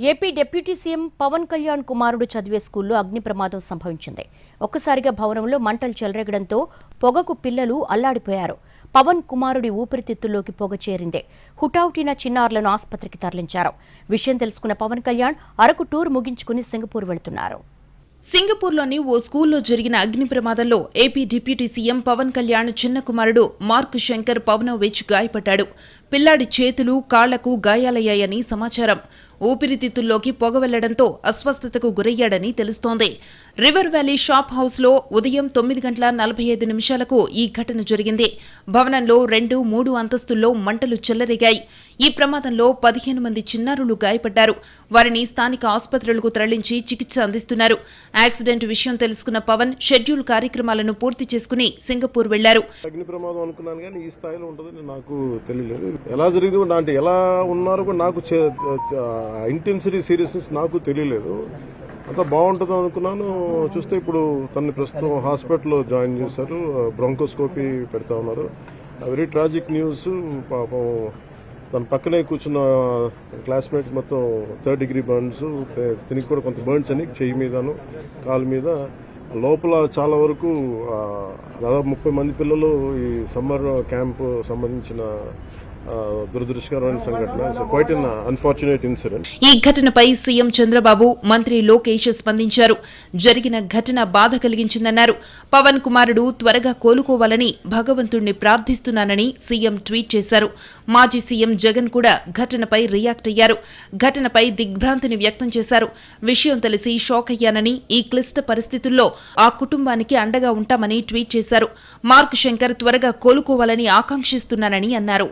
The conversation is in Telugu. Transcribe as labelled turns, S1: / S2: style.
S1: AP deputy CM Pawan Kalyan కుమారుడు చదివే స్కూల్లో అగ్ని ప్రమాదం సంభవించింది. ఒక్కసారిగా భవనంలో మంటలు చెలరేగడంతో పొగకు పిల్లలు అల్లాడిపోయారు. పవన్ కుమారుడి ఊపిరితిత్తుల్లోకి పొగ చేరింది. హుటాహుటిన చిన్నారులను ఆసుపత్రికి తరలించారు. విషయం తెలుసుకున్న పవన్ కళ్యాణ్ అరకు టూర్ ముగించుకుని సింగపూర్ వెళుతున్నారు.
S2: సింగపూర్లోని ఓ స్కూల్లో జరిగిన అగ్ని ప్రమాదంలో AP deputy CM Pawan Kalyan చిన్న కుమారుడు మార్క్ శంకర్ పవనోవిచ్ గాయపడ్డాడు. పిల్లాడి చేతులు, కాళ్లకు గాయాలయ్యాయని సమాచారం. ఊపిరితిత్తుల్లోకి పొగ వెళ్లడంతో అస్వస్థతకు గురయ్యాడని తెలుస్తోంది. రివర్ వ్యాలీ షాప్ హౌస్లో ఉదయం 9:45 ఈ ఘటన జరిగింది. భవనంలో 2, 3 అంతస్తుల్లో మంటలు చెలరేగాయి. ఈ ప్రమాదంలో 15 మంది చిన్నారులు గాయపడ్డారు. వారిని స్థానిక ఆసుపత్రులకు తరలించి చికిత్స అందిస్తున్నారు. యాక్సిడెంట్ విషయం తెలుసుకున్న పవన్ షెడ్యూల్ కార్యక్రమాలను పూర్తి చేసుకుని సింగపూర్ వెళ్లారు.
S3: అగ్ని ప్రమాదం అనుకున్నాను కానీ ఈ స్థాయిలో ఉంటుందని నాకు తెలియలేదు. ఎలా జరిగింది అంటే ఎలా ఉన్నారో నాకు ఇంటెన్సిటీ సీరియస్నెస్ నాకు తెలియలేదు. అంతా బాగుంటుంది అనుకున్నాను. చూస్తే ఇప్పుడు తనని ప్రస్తుతం హాస్పిటల్లో జాయిన్ చేశారు. బ్రాంకోస్కోపీ పెడతా ఉన్నారు. Very tragic news. పాపం తన పక్కనే కూర్చున్న క్లాస్మేట్ మొత్తం 3rd degree బర్న్స్, తినికి కూడా కొంత బర్న్స్ అని చెయ్యి మీదను కాలు మీద. లోపల చాలా వరకు దాదాపు 30 మంది పిల్లలు ఈ సమ్మర్ క్యాంప్ సంబంధించిన దురదృష్టకరమైన సంఘటన. Quiet an unfortunate incident.
S2: ఈ ఘటనపై సీఎం చంద్రబాబు, మంత్రి లోకేష్ స్పందించారు. జరిగిన ఘటన బాధ కలిగించిందన్నారు. పవన్ కుమారుడు త్వరగా కోలుకోవాలని భగవంతుణ్ణి ప్రార్థిస్తున్నానని సీఎం ట్వీట్ చేశారు. మాజీ సీఎం జగన్ కూడా ఘటనపై రియాక్ట్ అయ్యారు. ఘటనపై దిగ్భ్రాంతిని వ్యక్తం చేశారు. విషయం తెలిసి షాక్ అయ్యానని, ఈ క్లిష్ట పరిస్థితుల్లో ఆ కుటుంబానికి అండగా ఉంటామని ట్వీట్ చేశారు. మార్క్ శంకర్ త్వరగా కోలుకోవాలని ఆకాంక్షిస్తున్నానని అన్నారు.